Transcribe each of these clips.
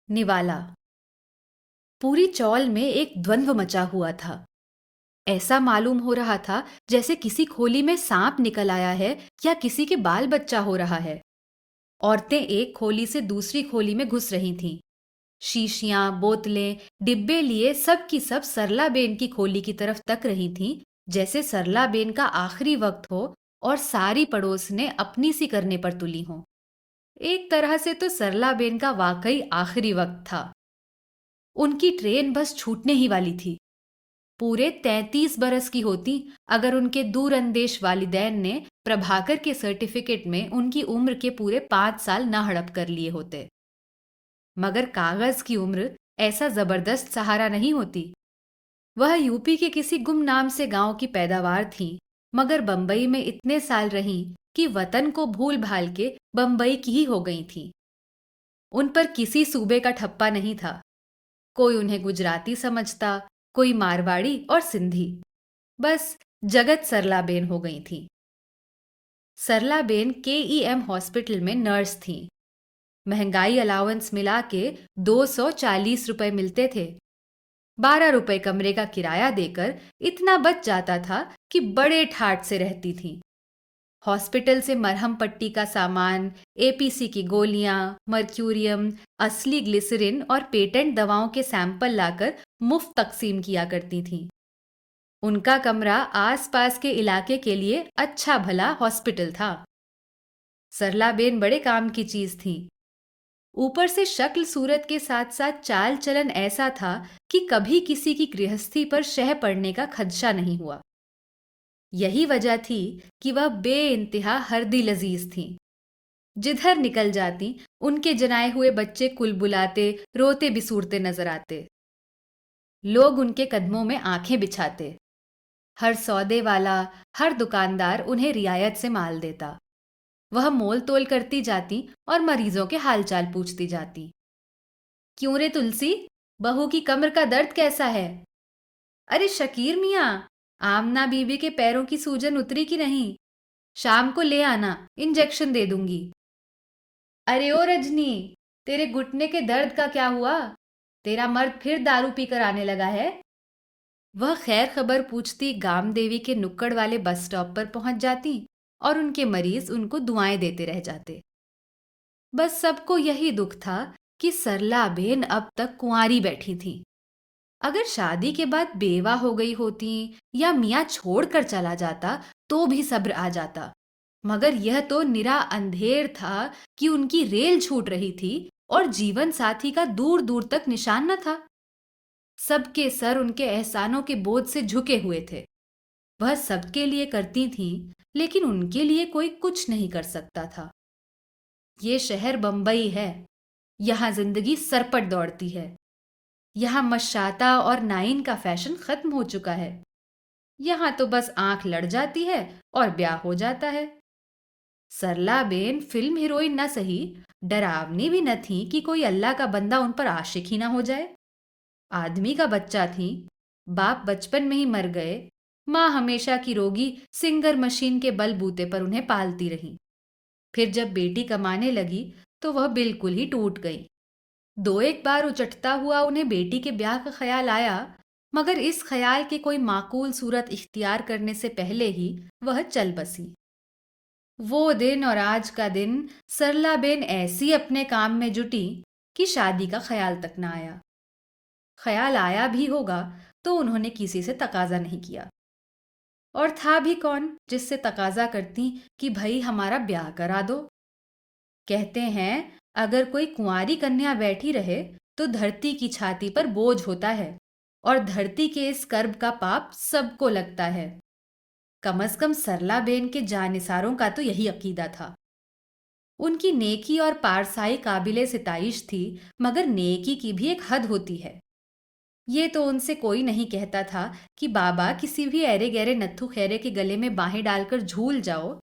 निवाला। पूरी चौल में एक द्वंद्व मचा हुआ था। ऐसा मालूम हो रहा था जैसे किसी खोली में सांप निकल आया है या किसी के बाल बच्चा हो रहा है। औरतें एक खोली से दूसरी खोली में घुस रही थीं। शीशियां, बोतलें, डिब्बे लिए सब की सब सरलाबेन की खोली की तरफ तक रही थीं, जैसे सरलाबेन का आखिरी वक्त हो और सारी पड़ोस ने अपनी सी करने पर तुली हों। एक तरह से तो सरलाबेन का वाकई आखिरी वक्त था। उनकी ट्रेन बस छूटने ही वाली थी। पूरे 33 बरस की होती अगर उनके दूरंदेश वालिदैन ने प्रभाकर के सर्टिफिकेट में उनकी उम्र के पूरे 5 साल न हड़प कर लिए होते। मगर कागज की उम्र ऐसा जबरदस्त सहारा नहीं होती। वह यूपी के किसी गुमनाम से गांव की पैदावार थी, मगर बंबई में इतने साल रहीं कि वतन को भूल भाल के बंबई की ही हो गई थी। उन पर किसी सूबे का ठप्पा नहीं था। कोई उन्हें गुजराती समझता, कोई मारवाड़ी और सिंधी। बस जगत सरलाबेन हो गई थी। सरलाबेन KEM हॉस्पिटल में नर्स थीं। महंगाई अलाउंस मिला के 240 रुपए मिलते थे। 12 रुपए कमरे का किराया देकर इतना बच जाता था कि बड़े ठाट से रहती थीं। हॉस्पिटल से मरहम पट्टी का सामान, APC की गोलियां, मर्क्यूरियम, असली ग्लिसरीन और पेटेंट दवाओं के सैंपल लाकर मुफ्त तकसीम किया करती थीं। उनका कमरा आसपास के इलाके के लिए अच्छा भला हॉस्पिटल था। सरलाबेन बड़े काम की चीज थी। ऊपर से शक्ल सूरत के साथ साथ चाल चलन ऐसा था कि कभी किसी की गृहस्थी पर शह पड़ने का खदशा नहीं हुआ। यही वजह थी कि वह बेइंतहा हरदी लजीज थीं। जिधर निकल जाती उनके जनाए हुए बच्चे कुलबुलाते, रोते बिसूरते नजर आते। लोग उनके कदमों में आंखें बिछाते। हर सौदे वाला, हर दुकानदार उन्हें रियायत से माल देता। वह मोल तोल करती जाती और मरीजों के हालचाल पूछती जाती। क्यों रे तुलसी, बहू की कमर का दर्द कैसा है? अरे शकीर मियाँ, आमना बीबी के पैरों की सूजन उतरी कि नहीं? शाम को ले आना, इंजेक्शन दे दूंगी। अरे ओ रजनी, तेरे घुटने के दर्द का क्या हुआ? तेरा मर्द फिर दारू पीकर आने लगा है? वह खैर खबर पूछती गाम देवी के नुक्कड़ वाले बस स्टॉप पर पहुंच जाती और उनके मरीज उनको दुआएं देते रह जाते। बस सबको यही दुख था कि सरलाबेन अब तक कुंवारी बैठी थी। अगर शादी के बाद बेवा हो गई होती या मियाँ छोड़कर चला जाता तो भी सब्र आ जाता, मगर यह तो निरा अंधेर था कि उनकी रेल छूट रही थी और जीवन साथी का दूर दूर तक निशान न था। सबके सर उनके एहसानों के बोझ से झुके हुए थे। वह सबके लिए करती थीं, लेकिन उनके लिए कोई कुछ नहीं कर सकता था। ये शहर बंबई है। यहाँ जिंदगी सरपट दौड़ती है। यहाँ मशाता और नाइन का फैशन खत्म हो चुका है। यहाँ तो बस आंख लड़ जाती है और ब्याह हो जाता है। सरलाबेन फिल्म हीरोइन न सही, डरावनी भी न थी कि कोई अल्लाह का बंदा उन पर आशिक ही ना हो जाए। आदमी का बच्चा थी। बाप बचपन में ही मर गए। माँ हमेशा की रोगी सिंगर मशीन के बलबूते पर उन्हें पालती रही। फिर जब बेटी कमाने लगी तो वह बिल्कुल ही टूट गई। दो एक बार उचटता हुआ उन्हें बेटी के ब्याह का ख्याल आया, मगर इस ख्याल के कोई माकूल सूरत इख्तियार करने से पहले ही वह चल बसी। वो दिन और आज का दिन सरलाबेन ऐसी अपने काम में जुटी कि शादी का ख्याल तक न आया। ख्याल आया भी होगा तो उन्होंने किसी से तकाजा नहीं किया। और था भी कौन जिससे तकाजा करती कि भाई हमारा ब्याह करा दो। कहते हैं अगर कोई कुंवारी कन्या बैठी रहे तो धरती की छाती पर बोझ होता है और धरती के इस कर्ब का पाप सबको लगता है। कम से कम सरलाबेन के जानिसारों का तो यही अकीदा था। उनकी नेकी और पारसाई काबिले सिताइश थी, मगर नेकी की भी एक हद होती है। ये तो उनसे कोई नहीं कहता था कि बाबा किसी भी ऐरे गहरे नत्थु खैरे के गले में बाहें डालकर झूल जाओ,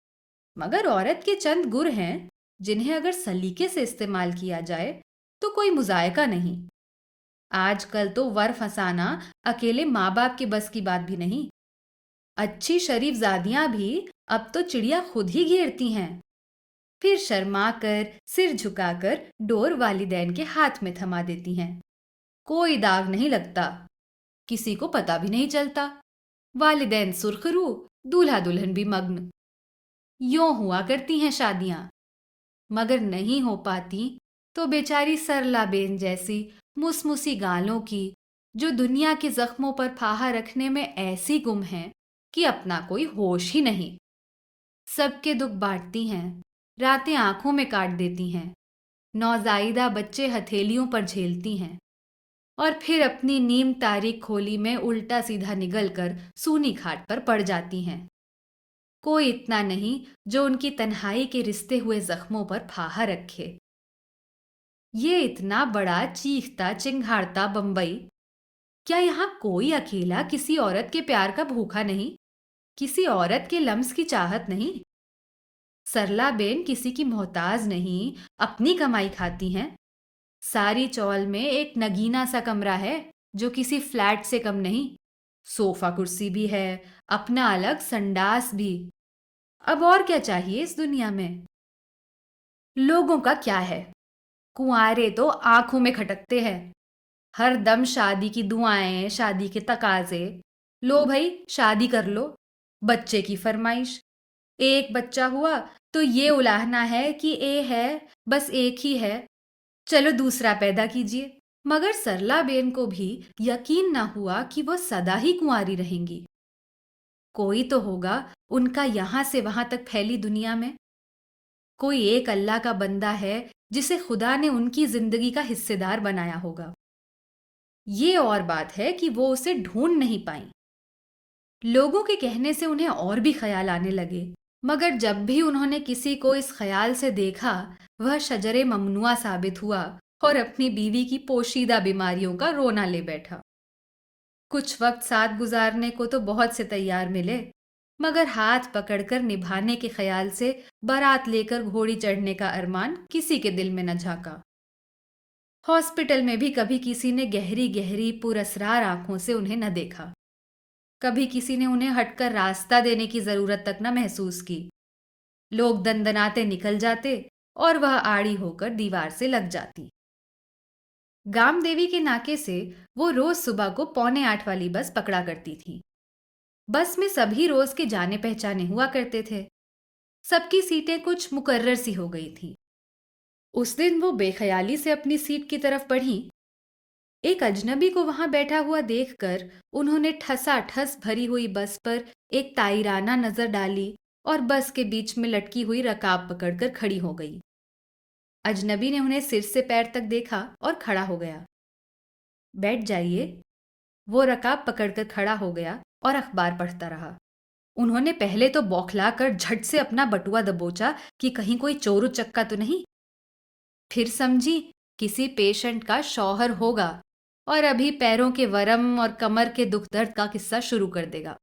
मगर औरत के चंद गुर हैं जिन्हें अगर सलीके से इस्तेमाल किया जाए तो कोई मुजायका नहीं। आजकल तो वर फसाना अकेले माँ बाप के बस की बात भी नहीं। अच्छी शरीफ जादियां भी अब तो चिड़िया खुद ही घेरती हैं। फिर शर्मा कर सिर झुकाकर डोर वालिदैन के हाथ में थमा देती हैं। कोई दाग नहीं लगता, किसी को पता भी नहीं चलता। वालिदैन सुर्खरू, दूल्हा दुल्हन भी मग्न। यों हुआ करती हैं शादियां, मगर नहीं हो पाती तो बेचारी सरला बेन जैसी मुसमुसी गालों की, जो दुनिया के जख्मों पर फाहा रखने में ऐसी गुम हैं कि अपना कोई होश ही नहीं। सबके दुख बांटती हैं, रातें आंखों में काट देती हैं, नौजायदा बच्चे हथेलियों पर झेलती हैं और फिर अपनी नीम तारीख खोली में उल्टा सीधा निगलकर सूनी खाट पर पड़ जाती हैं। कोई इतना नहीं जो उनकी तन्हाई के रिश्ते हुए जख्मों पर फाहा रखे। ये इतना बड़ा चीखता चिंघाड़ता बंबई, क्या यहाँ कोई अकेला किसी औरत के प्यार का भूखा नहीं, किसी औरत के लम्स की चाहत नहीं? सरला बेन किसी की मोहताज नहीं, अपनी कमाई खाती हैं। सारी चौल में एक नगीना सा कमरा है जो किसी फ्लैट से कम नहीं। सोफा कुर्सी भी है, अपना अलग संडास भी। अब और क्या चाहिए इस दुनिया में? लोगों का क्या है, कुंवारे तो आंखों में खटकते हैं। हर दम शादी की दुआएं, शादी के तकाजे। लो भाई शादी कर लो। बच्चे की फरमाइश, एक बच्चा हुआ तो ये उलाहना है कि ए है, बस एक ही है, चलो दूसरा पैदा कीजिए। मगर सरला बेन को भी यकीन न हुआ कि वो सदा ही कुंवारी रहेंगी। कोई तो होगा उनका यहां से वहां तक फैली दुनिया में। कोई एक अल्लाह का बंदा है जिसे खुदा ने उनकी जिंदगी का हिस्सेदार बनाया होगा। ये और बात है कि वो उसे ढूंढ नहीं पाई। लोगों के कहने से उन्हें और भी ख्याल आने लगे, मगर जब भी उन्होंने किसी को इस ख्याल से देखा, वह शजरे ममनुआ साबित हुआ और अपनी बीवी की पोशीदा बीमारियों का रोना ले बैठा। कुछ वक्त साथ गुजारने को तो बहुत से तैयार मिले, मगर हाथ पकड़कर निभाने के ख्याल से बारात लेकर घोड़ी चढ़ने का अरमान किसी के दिल में न झांका। हॉस्पिटल में भी कभी किसी ने गहरी गहरी पुरस्रार आंखों से उन्हें न देखा। कभी किसी ने उन्हें हटकर रास्ता देने की जरूरत तक न महसूस की। लोग दंदनाते निकल जाते और वह आड़ी होकर दीवार से लग जाती। गाम देवी के नाके से वो रोज सुबह को 7:45 वाली बस पकड़ा करती थी। बस में सभी रोज के जाने पहचाने हुआ करते थे। सबकी सीटें कुछ मुकर्रर सी हो गई थी। उस दिन वो बेख्याली से अपनी सीट की तरफ बढ़ी। एक अजनबी को वहां बैठा हुआ देखकर उन्होंने ठसाठस भरी हुई बस पर एक ताइराना नजर डाली और बस के बीच में लटकी हुई रकाब पकड़कर खड़ी हो गई। अजनबी ने उन्हें सिर से पैर तक देखा और खड़ा हो गया। बैठ जाइए। वो रकाब पकड़कर खड़ा हो गया और अखबार पढ़ता रहा। उन्होंने पहले तो बौखला कर झट से अपना बटुआ दबोचा कि कहीं कोई चोर उचक्का तो नहीं। फिर समझी किसी पेशेंट का शौहर होगा और अभी पैरों के वरम और कमर के दुख दर्द का किस्सा शुरू कर देगा।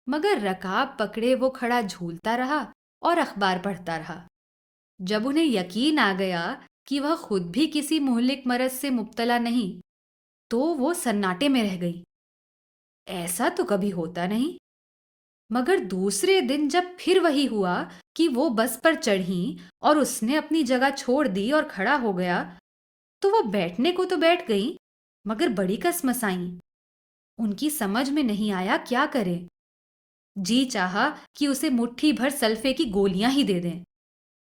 मगर रकाब पकड़े वो खड़ा झूलता रहा और अखबार पढ़ता रहा। जब उन्हें यकीन आ गया कि वह खुद भी किसी मुहलिक मरज से मुब्तला नहीं, तो वो सन्नाटे में रह गई। ऐसा तो कभी होता नहीं। मगर दूसरे दिन जब फिर वही हुआ कि वो बस पर चढ़ी और उसने अपनी जगह छोड़ दी और खड़ा हो गया, तो वो बैठने को तो बैठ गई, मगर बड़ी कसमसाई। उनकी समझ में नहीं आया क्या करे। जी चाहा कि उसे मुट्ठी भर सल्फे की गोलियां ही दे दें,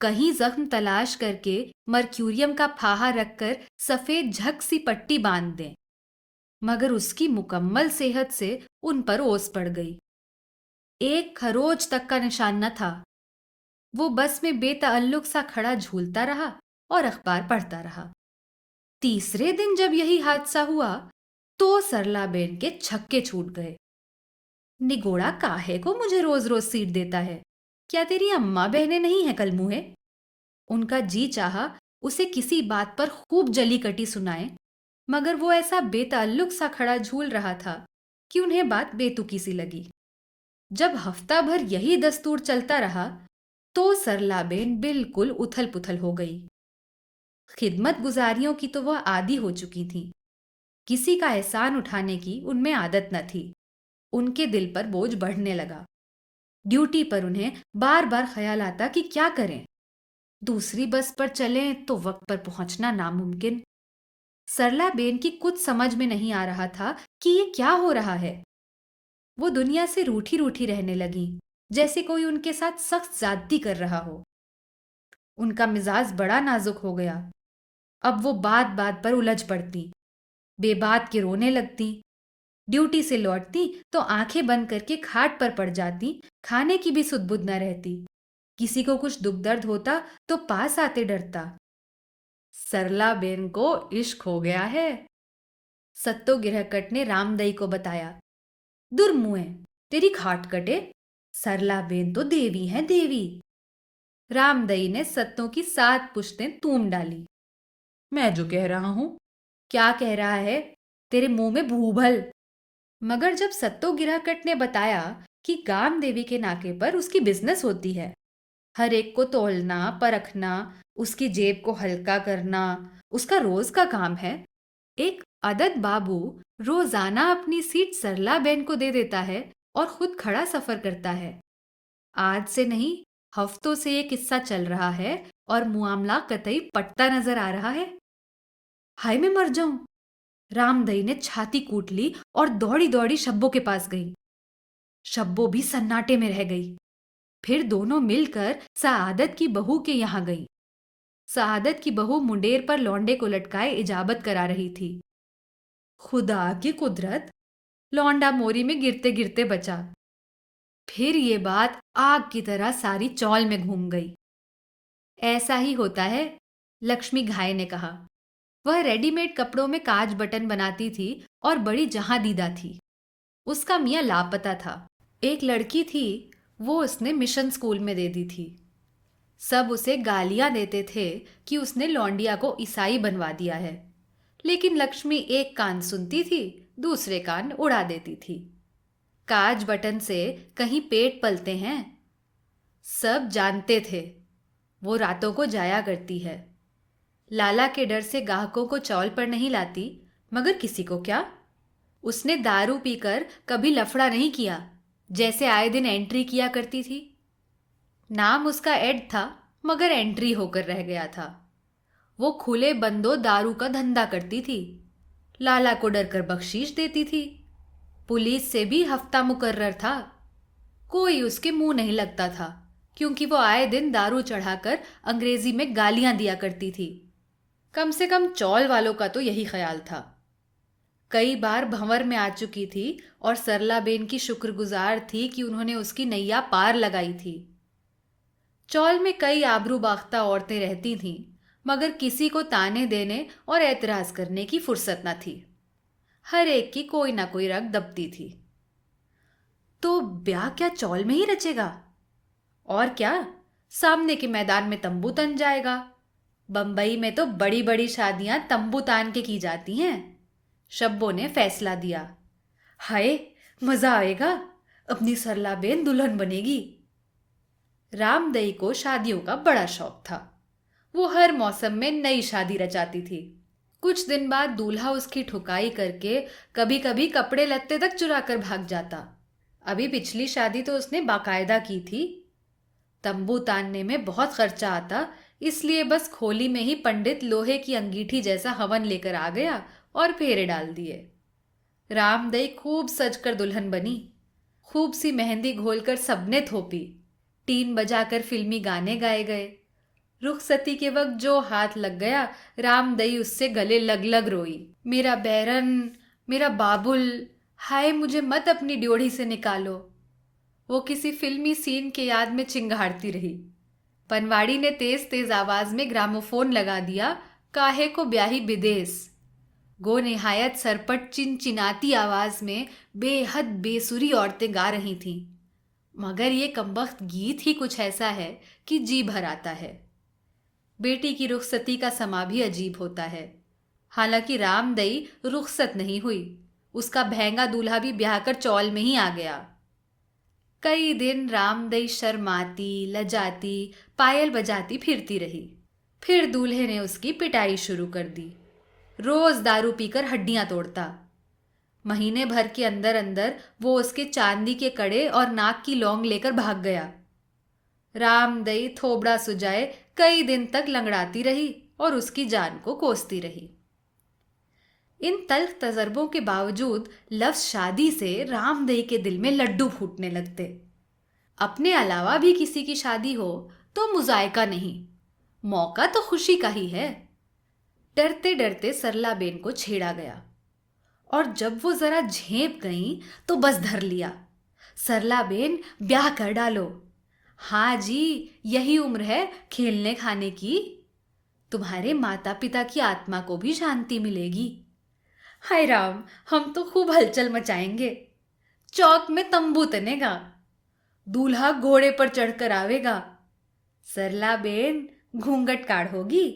कहीं जख्म तलाश करके मर्क्यूरियम का फाहा रखकर सफेद झक सी पट्टी बांध दें, मगर उसकी मुकम्मल सेहत से उन पर ओस पड़ गई। एक खरोच तक का निशान न था। वो बस में बेतअल्लुक सा खड़ा झूलता रहा और अखबार पढ़ता रहा। तीसरे दिन जब यही हादसा हुआ, तो सरला बेन के छक्के छूट गए। निगोड़ा काहे को मुझे रोज रोज सीट देता है? क्या तेरी अम्मा बहनें नहीं है कल मुहे? उनका जी चाहा उसे किसी बात पर खूब जली कटी सुनाए, मगर वो ऐसा बेताल्लुक सा खड़ा झूल रहा था कि उन्हें बात बेतुकी सी लगी। जब हफ्ता भर यही दस्तूर चलता रहा, तो सरला बेन बिल्कुल उथल पुथल हो गई। खिदमत गुजारियों की तो वह आदी हो चुकी थी। किसी का एहसान उठाने की उनमें आदत न थी। उनके दिल पर बोझ बढ़ने लगा। ड्यूटी पर उन्हें बार बार ख्याल आता कि क्या करें। दूसरी बस पर चलें तो वक्त पर पहुंचना नामुमकिन। सरला बेन की कुछ समझ में नहीं आ रहा था कि ये क्या हो रहा है। वो दुनिया से रूठी रूठी रहने लगी, जैसे कोई उनके साथ सख्त ज्यादती कर रहा हो। उनका मिजाज बड़ा नाजुक हो गया। अब वो बात बात पर उलझ पड़ती, बेबात के रोने लगती। ड्यूटी से लौटती तो आंखें बंद करके खाट पर पड़ जाती, खाने की भी सुध बुध न रहती। किसी को कुछ दुख दर्द होता तो पास आते डरता। सरला बेन को इश्क हो गया है, सत्तो गिरहकट ने रामदई को बताया। दुर्मुए, तेरी खाट कटे, सरला बेन तो देवी है देवी। रामदई ने सत्तों की 7 पुश्तें तूम डाली। मैं जो कह रहा हूं। क्या कह रहा है? तेरे मुंह में भूभल। मगर जब सत्तो गिराकट ने बताया कि गाम देवी के नाके पर उसकी बिजनेस होती है, हर एक को तौलना परखना, उसकी जेब को हल्का करना उसका रोज का काम है। एक अदद बाबू रोजाना अपनी सीट सरला बेन को दे देता है और खुद खड़ा सफर करता है। आज से नहीं, हफ्तों से ये किस्सा चल रहा है और मुआमला कतई पटता नजर आ रहा है। हाय मैं मर जाऊं। रामदई ने छाती कूट ली और दौड़ी दौड़ी शब्बों के पास गई। शब्बो भी सन्नाटे में रह गई। फिर दोनों मिलकर सआदत की बहू के यहां गई। सआदत की बहू मुंडेर पर लौंडे को लटकाए इजाबत करा रही थी। खुदा की कुदरत, लौंडा मोरी में गिरते गिरते बचा। फिर ये बात आग की तरह सारी चौल में घूम गई। ऐसा ही होता है, लक्ष्मी घाय ने कहा। वह रेडीमेड कपड़ों में काज बटन बनाती थी और बड़ी जहां दीदा थी। उसका मियाँ लापता था। एक लड़की थी, वो उसने मिशन स्कूल में दे दी थी। सब उसे गालियां देते थे कि उसने लौंडिया को ईसाई बनवा दिया है, लेकिन लक्ष्मी एक कान सुनती थी, दूसरे कान उड़ा देती थी। काज बटन से कहीं पेट पलते हैं, सब जानते थे। वो रातों को जाया करती है। लाला के डर से ग्राहकों को चौल पर नहीं लाती, मगर किसी को क्या। उसने दारू पीकर कभी लफड़ा नहीं किया, जैसे आए दिन एंट्री किया करती थी। नाम उसका एड था, मगर एंट्री होकर रह गया था। वो खुले बंदो दारू का धंधा करती थी। लाला को डर कर बख्शीश देती थी। पुलिस से भी हफ्ता मुकर्रर था। कोई उसके मुंह नहीं लगता था, क्योंकि वो आए दिन दारू चढ़ाकर अंग्रेजी में गालियां दिया करती थी। कम से कम चौल वालों का तो यही ख्याल था। कई बार भंवर में आ चुकी थी और सरला बेन की शुक्रगुजार थी कि उन्होंने उसकी नैया पार लगाई थी। चौल में कई आबरू बाख्ता औरतें रहती थीं, मगर किसी को ताने देने और एतराज करने की फुर्सत न थी। हर एक की कोई ना कोई रग दबती थी। तो ब्याह क्या चौल में ही रचेगा? और क्या, सामने के मैदान में तंबू तन जाएगा। बंबई में तो बड़ी बड़ी शादियां तंबू तान के की जाती हैं। शब्बो ने फैसला दिया। हाय, मजा आएगा, अपनी सरला बेन दुल्हन बनेगी। रामदई को शादियों का बड़ा शौक था। वो हर मौसम में नई शादी रचाती थी। कुछ दिन बाद दूल्हा उसकी ठुकाई करके कभी कभी कपड़े लत्ते तक चुरा कर भाग जाता। अभी पिछली शादी तो उसने बाकायदा की थी। तंबू तानने में बहुत खर्चा आता, इसलिए बस खोली में ही पंडित लोहे की अंगीठी जैसा हवन लेकर आ गया और फेरे डाल दिए। रामदई खूब सजकर दुल्हन बनी। खूब सी मेहंदी घोलकर सबने थोपी। टीन बजाकर फिल्मी गाने गाए गए। रुखसती के वक्त जो हाथ लग गया, रामदई उससे गले लग लग रोई। मेरा बैरन, मेरा बाबुल, हाय मुझे मत अपनी ड्योढ़ी से निकालो। वो किसी फिल्मी सीन के याद में चिंगाड़ती रही। पनवाड़ी ने तेज तेज आवाज में ग्रामोफोन लगा दिया, काहे को ब्याही विदेश। गो निहायत सरपट चिनचिनाती आवाज में बेहद बेसुरी औरतें गा रही थीं। मगर ये कमबख्त गीत ही कुछ ऐसा है कि जी भर आता है। बेटी की रुखसती का समा भी अजीब होता है। हालांकि रामदई रुखसत नहीं हुई, उसका भैंगा दूल्हा भी ब्याह कर चौल में ही आ गया। कई दिन रामदई शर्माती लजाती पायल बजाती फिरती रही। फिर दूल्हे ने उसकी पिटाई शुरू कर दी। रोज दारू पीकर हड्डियां तोड़ता। महीने भर के अंदर अंदर वो उसके चांदी के कड़े और नाक की लौंग लेकर भाग गया। रामदई थोबड़ा सुजाए कई दिन तक लंगड़ाती रही और उसकी जान को कोसती रही। इन तल्ख तजर्बों के बावजूद लफ्ज शादी से रामदई के दिल में लड्डू फूटने लगते। अपने अलावा भी किसी की शादी हो तो मुजायका नहीं, मौका तो खुशी का ही है। डरते डरते सरलाबेन को छेड़ा गया और जब वो जरा झेप गई तो बस धर लिया। सरलाबेन, ब्याह कर डालो। हाँ जी, यही उम्र है खेलने खाने की। तुम्हारे माता पिता की आत्मा को भी शांति मिलेगी। हाय राम, हम तो खूब हलचल मचाएंगे। चौक में तंबू तनेगा, दूल्हा घोड़े पर चढ़कर आवेगा। सरलाबेन, घूंघट काढ़ोगी?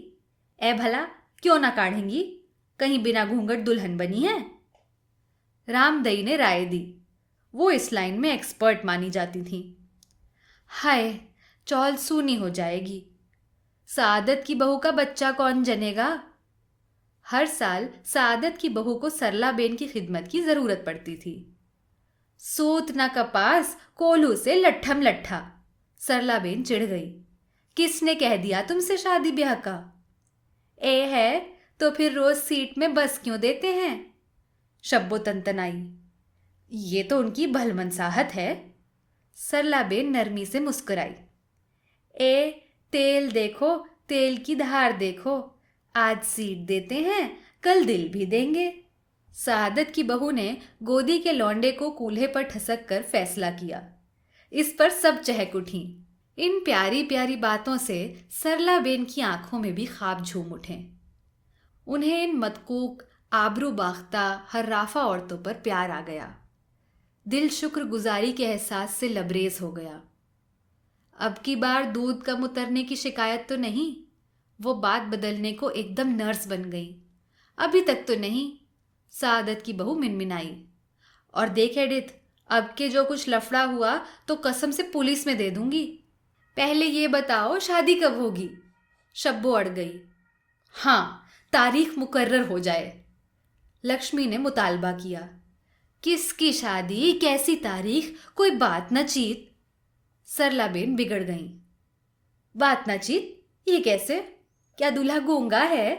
ए भला, क्यों ना काढ़ेंगी? कहीं बिना घूंघट दुल्हन बनी है? रामदई ने राय दी। वो इस लाइन में एक्सपर्ट मानी जाती थी। हाय, चौल सूनी हो जाएगी। सादत की बहू का बच्चा कौन जनेगा? हर साल सादत की बहू को सरलाबेन की खिदमत की जरूरत पड़ती थी। सूत न कपास, कोल्हू से लट्ठम लट्ठा। सरलाबेन चिढ़ गई। किसने कह दिया तुमसे शादी ब्याह का? ए है तो फिर रोज सीट में बस क्यों देते हैं? शब्बो तंतनाई। ये तो उनकी भलमनसाहत है। सरलाबेन नरमी से मुस्कुराई। ए, तेल देखो, तेल की धार देखो। आज सीट देते हैं, कल दिल भी देंगे। सादत की बहू ने गोदी के लौंडे को कूल्हे पर ठसक कर फैसला किया। इस पर सब चहक उठी। इन प्यारी प्यारी बातों से सरलाबेन की आंखों में भी ख्वाब झूम उठे। उन्हें इन मदकूक, आबरू बाख्ता, हर्राफा औरतों पर प्यार आ गया। दिल शुक्रगुजारी के एहसास से लबरेज हो गया। अब की बार दूध कम उतरने की शिकायत तो नहीं। वो बात बदलने को एकदम नर्स बन गई। अभी तक तो नहीं, सादत की बहू मिनमिनाई। और देख एडिथ, अब के जो कुछ लफड़ा हुआ तो कसम से पुलिस में दे दूंगी। पहले ये बताओ शादी कब होगी? शब्बो अड़ गई। हाँ, तारीख मुकर्रर हो जाए। लक्ष्मी ने मुतालबा किया। किसकी शादी, कैसी तारीख, कोई बात न चीत। सरलाबेन बिगड़ गई। बात न चीत? ये कैसे? क्या दूल्हा गूंगा है?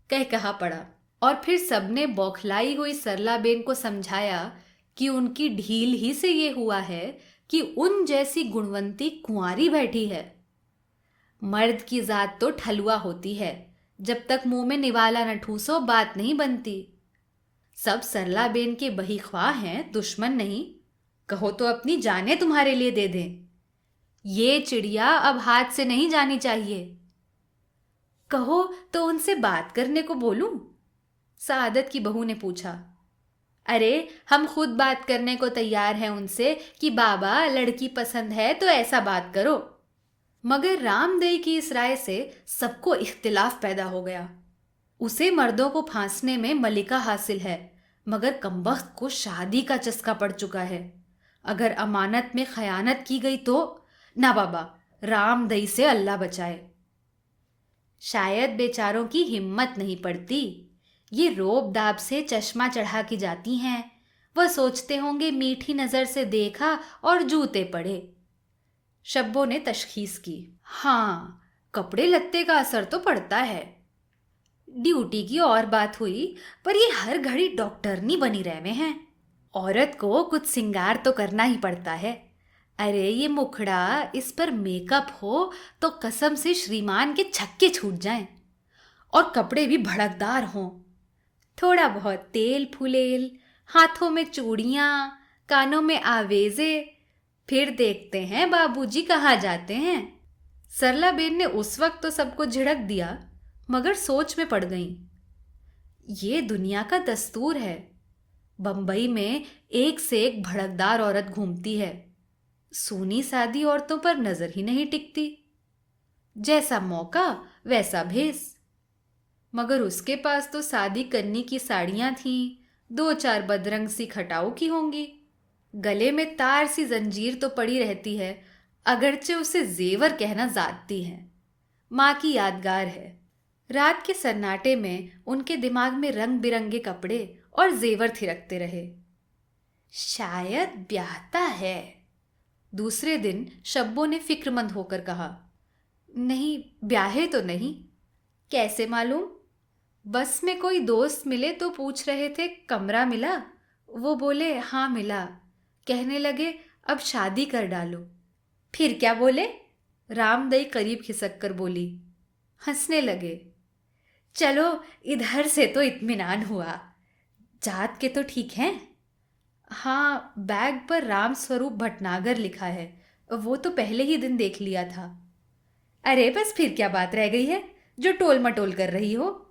कह कहा पड़ा। और फिर सबने बौखलाई हुई सरलाबेन को समझाया कि उनकी ढील ही से ये हुआ है कि उन जैसी गुणवंती कुंवारी बैठी है। मर्द की जात तो ठलुआ होती है, जब तक मुंह में निवाला न ठूसो बात नहीं बनती। सब सरलाबेन के बहीख्वाह हैं, दुश्मन नहीं। कहो तो अपनी जानें तुम्हारे लिए दे दें। ये चिड़िया अब हाथ से नहीं जानी चाहिए। कहो तो उनसे बात करने को बोलूं? सादत की बहू ने पूछा। अरे, हम खुद बात करने को तैयार हैं उनसे कि बाबा, लड़की पसंद है तो ऐसा बात करो। मगर रामदई की इस राय से सबको इख्तिलाफ पैदा हो गया। उसे मर्दों को फांसने में मलिका हासिल है, मगर कमबख्त को शादी का चस्का पड़ चुका है। अगर अमानत में खयानत की गई तो ना बाबा, रामदई से अल्लाह बचाए। शायद बेचारों की हिम्मत नहीं पड़ती। ये रोब दाब से चश्मा चढ़ा की जाती हैं। वह सोचते होंगे मीठी नजर से देखा और जूते पड़े। शब्बो ने तशखीस की। हाँ, कपड़े लत्ते का असर तो पड़ता है। ड्यूटी की और बात हुई, पर ये हर घड़ी डॉक्टरनी बनी रहवे हैं। औरत को कुछ सिंगार तो करना ही पड़ता है। अरे ये मुखड़ा, इस पर मेकअप हो तो कसम से श्रीमान के छक्के छूट जाएं। और कपड़े भी भड़कदार हों। थोड़ा बहुत तेल फुलेल, हाथों में चूड़ियाँ, कानों में आवेजे। फिर देखते हैं बाबूजी कहाँ जाते हैं। सरलाबेन ने उस वक्त तो सबको झिड़क दिया, मगर सोच में पड़ गईं। ये दुनिया का दस्तूर है। बंबई में एक से एक भड़कदार औरत घूमती है। सूनी सादी औरतों पर नजर ही नहीं टिकती। जैसा मौका वैसा भेस। मगर उसके पास तो शादी करने की साड़ियां थीं, 2-4 बदरंग सी खटाऊ की होंगी। गले में तार सी जंजीर तो पड़ी रहती है, अगरचे उसे जेवर कहना जाती है। माँ की यादगार है। रात के सन्नाटे में उनके दिमाग में रंग बिरंगे कपड़े और जेवर थिरकते रहे। शायद ब्याहता है। दूसरे दिन शब्बो ने फिक्रमंद होकर कहा, नहीं, ब्याहे तो नहीं। कैसे मालूम? बस में कोई दोस्त मिले तो पूछ रहे थे कमरा मिला। वो बोले हाँ मिला। कहने लगे अब शादी कर डालो। फिर क्या बोले? रामदई करीब खिसक कर बोली। हंसने लगे। चलो, इधर से तो इत्मीनान हुआ। जात के तो ठीक हैं? हाँ, बैग पर राम स्वरूप भटनागर लिखा है। वो तो पहले ही दिन देख लिया था। अरे बस फिर क्या बात रह गई है जो टोल मटोल कर रही हो?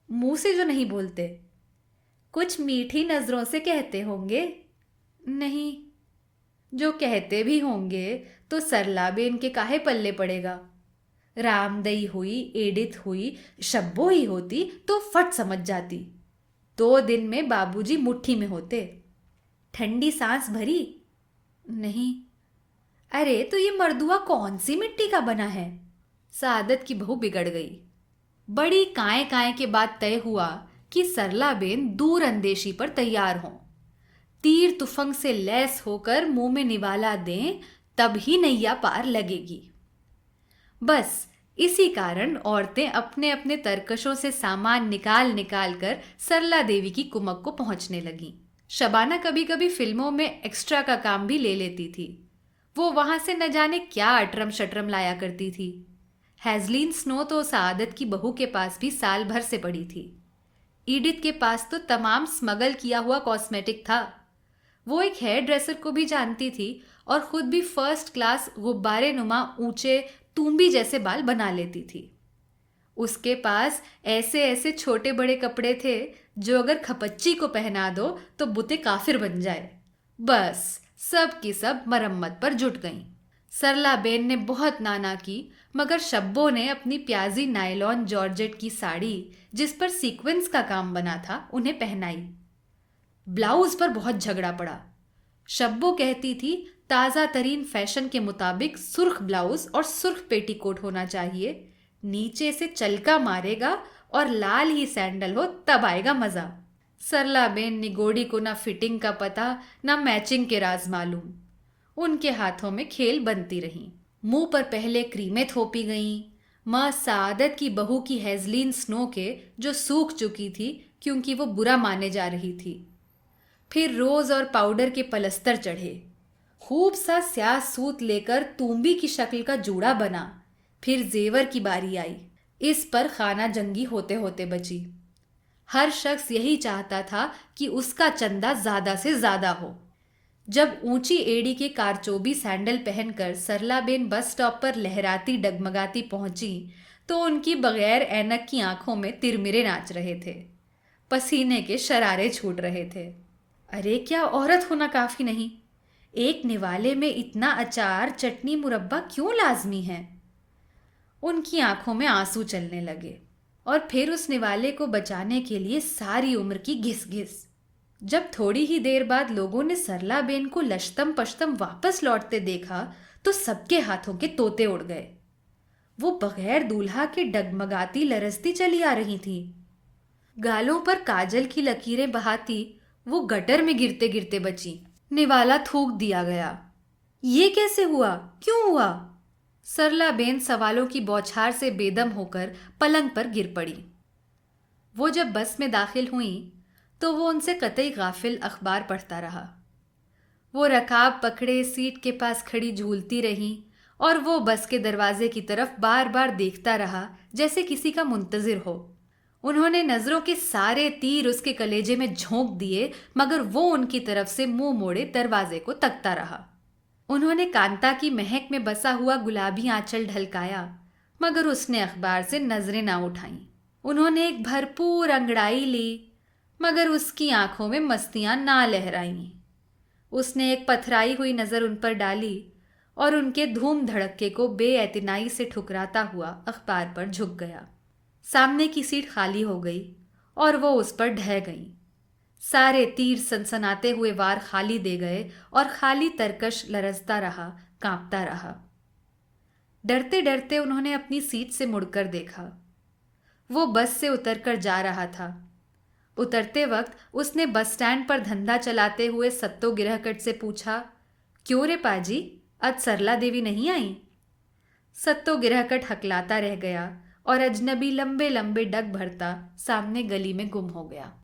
मुंह से जो नहीं बोलते। कुछ मीठी नजरों से कहते होंगे। नहीं, जो कहते भी होंगे तो सरलाबेन के काहे पल्ले पड़ेगा। रामदई हुई, एडिथ हुई, शब्बो ही होती तो फट समझ जाती। 2 दिन में बाबूजी मुट्ठी में होते। ठंडी सांस भरी? नहीं। अरे तो ये मर्दुआ कौन सी मिट्टी का बना है? सादत की बहू बिगड़ गई। बड़ी काए काए के बाद तय हुआ कि सरलाबेन दूर अंदेशी पर तैयार हों। तीर तुफंग से लैस होकर मुंह में निवाला दें, तब ही नैया पार लगेगी। बस इसी कारण औरतें अपने अपने तरकशों से सामान निकाल निकाल कर सरला देवी की कुमक को पहुंचने लगीं। शबाना कभी कभी फिल्मों में एक्स्ट्रा का काम भी ले लेती थी। वो वहां से न जाने क्या अटरम शटरम लाया करती थी। हैजलीन स्नो तो सादत की बहू के पास भी साल भर से पड़ी थी। ईडिथ के पास तो तमाम स्मगल किया हुआ कॉस्मेटिक था। वो एक हेयर ड्रेसर को भी जानती थी और खुद भी फर्स्ट क्लास गुब्बारे नुमा ऊंचे तूंबी जैसे बाल बना लेती थी। उसके पास ऐसे ऐसे छोटे बड़े कपड़े थे जो अगर खपच्ची को पहना दो तो बुते काफिर बन जाए। बस सब की सब मरम्मत पर जुट गईं। सरला बेन ने बहुत नाना की, मगर शब्बो ने अपनी प्याजी नायलॉन जॉर्जेट की साड़ी जिस पर सीक्वेंस का काम बना था उन्हें पहनाई। ब्लाउज पर बहुत झगड़ा पड़ा। शब्बो कहती थी ताज़ा तरीन फैशन के मुताबिक सुर्ख ब्लाउज और सुर्ख पेटीकोट होना चाहिए, नीचे से चलका मारेगा और लाल ही सैंडल हो तब आएगा मजा। सरला बेन निगोड़ी को ना फिटिंग का पता ना मैचिंग के राज मालूम। उनके हाथों में खेल बनती रही। मुंह पर पहले क्रीमें थोपी गईं। माँ सादत की बहू की हैजलीन स्नो के जो सूख चुकी थी क्योंकि वो बुरा माने जा रही थी। फिर रोज और पाउडर के पलस्तर चढ़े। खूब सा स्याह सूत लेकर तूंबी की शक्ल का जूड़ा बना। फिर जेवर की बारी आई। इस पर खाना जंगी होते होते बची। हर शख्स यही चाहता था कि उसका चंदा ज्यादा से ज्यादा हो। जब ऊंची एड़ी के कारचोबी सैंडल पहनकर सरलाबेन बस स्टॉप पर लहराती डगमगाती पहुंची तो उनकी बगैर ऐनक की आंखों में तिरमिरे नाच रहे थे। पसीने के शरारे छूट रहे थे। अरे क्या औरत होना काफी नहीं, एक निवाले में इतना अचार चटनी मुरब्बा क्यों लाजमी है? उनकी आंखों में आंसू चलने लगे और फिर उस निवाले को बचाने के लिए सारी उम्र की घिस घिस। जब थोड़ी ही देर बाद लोगों ने सरला बेन को लश्तम पश्तम वापस लौटते देखा तो सबके हाथों के तोते उड़ गए। वो बगैर दूल्हा के डगमगाती लरसती चली आ रही थी। गालों पर काजल की लकीरें बहाती वो गटर में गिरते गिरते बची। निवाला थूक दिया गया। ये कैसे हुआ? क्यों हुआ? सरला बेन सवालों की बौछार से बेदम होकर पलंग पर गिर पड़ी। वो जब बस में दाखिल हुई तो वो उनसे कतई गाफिल अखबार पढ़ता रहा। वो रकाब पकड़े सीट के पास खड़ी झूलती रही और वो बस के दरवाजे की तरफ बार बार देखता रहा जैसे किसी का मुंतजिर हो। उन्होंने नजरों के सारे तीर उसके कलेजे में झोंक दिए, मगर वो उनकी तरफ से मुंह मोड़े दरवाजे को तकता रहा। उन्होंने कांता की महक में बसा हुआ गुलाबी आंचल ढलकाया, मगर उसने अखबार से नजरें ना उठाईं। उन्होंने एक भरपूर अंगड़ाई ली, मगर उसकी आंखों में मस्तियां ना लहराईं। उसने एक पथराई हुई नजर उन पर डाली और उनके धूम धड़क्के को बेएतनाई से ठुकराता हुआ अखबार पर झुक गया। सामने की सीट खाली हो गई और वो उस पर ढह गई। सारे तीर सनसनाते हुए वार खाली दे गए और खाली तरकश लरजता रहा, कांपता रहा। डरते डरते उन्होंने अपनी सीट से मुड़कर देखा। वो बस से उतरकर जा रहा था। उतरते वक्त उसने बस स्टैंड पर धंधा चलाते हुए सत्तो गिरहकट से पूछा, क्यों रे पाजी, आज सरला देवी नहीं आई? सत्तो गिरहकट हकलाता रह गया और अजनबी लंबे लंबे डग भरता सामने गली में गुम हो गया।